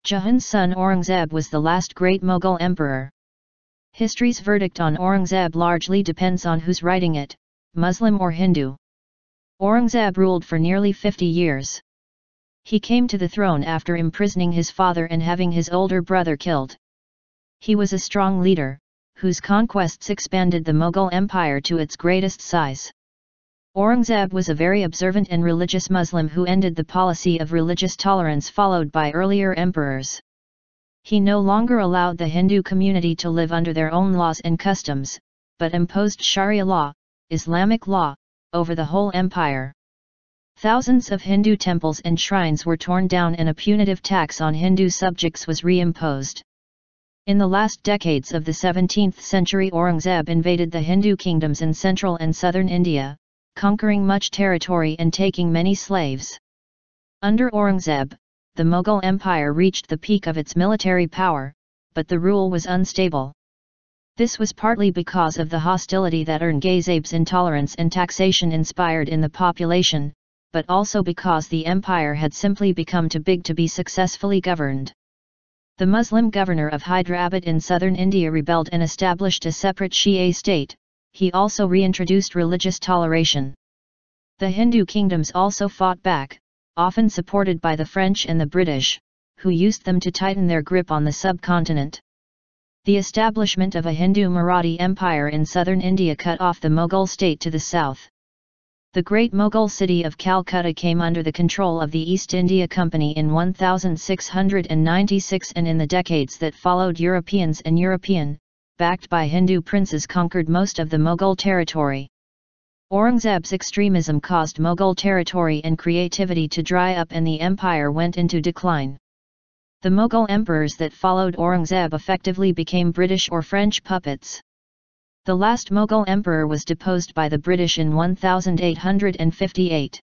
Jahan's son Aurangzeb was the last great Mughal emperor. History's verdict on Aurangzeb largely depends on who's writing it, Muslim or Hindu. Aurangzeb ruled for nearly 50 years. He came to the throne after imprisoning his father and having his older brother killed. He was a strong leader, whose conquests expanded the Mughal Empire to its greatest size. Aurangzeb was a very observant and religious Muslim who ended the policy of religious tolerance followed by earlier emperors. He no longer allowed the Hindu community to live under their own laws and customs, but imposed Sharia law, Islamic law, over the whole empire. Thousands of Hindu temples and shrines were torn down and a punitive tax on Hindu subjects was reimposed. In the last decades of the 17th century, Aurangzeb invaded the Hindu kingdoms in central and southern India, conquering much territory and taking many slaves. Under Aurangzeb, the Mughal Empire reached the peak of its military power, but the rule was unstable. This was partly because of the hostility that Aurangzeb's intolerance and taxation inspired in the population, but also because the empire had simply become too big to be successfully governed. The Muslim governor of Hyderabad in southern India rebelled and established a separate Shia state. He also reintroduced religious toleration. The Hindu kingdoms also fought back, often supported by the French and the British, who used them to tighten their grip on the subcontinent. The establishment of a Hindu Marathi empire in southern India cut off the Mughal state to the south. The great Mughal city of Calcutta came under the control of the East India Company in 1696, and in the decades that followed Europeans and backed by Hindu princes conquered most of the Mughal territory. Aurangzeb's extremism caused Mughal territory and creativity to dry up and the empire went into decline. The Mughal emperors that followed Aurangzeb effectively became British or French puppets. The last Mughal emperor was deposed by the British in 1858.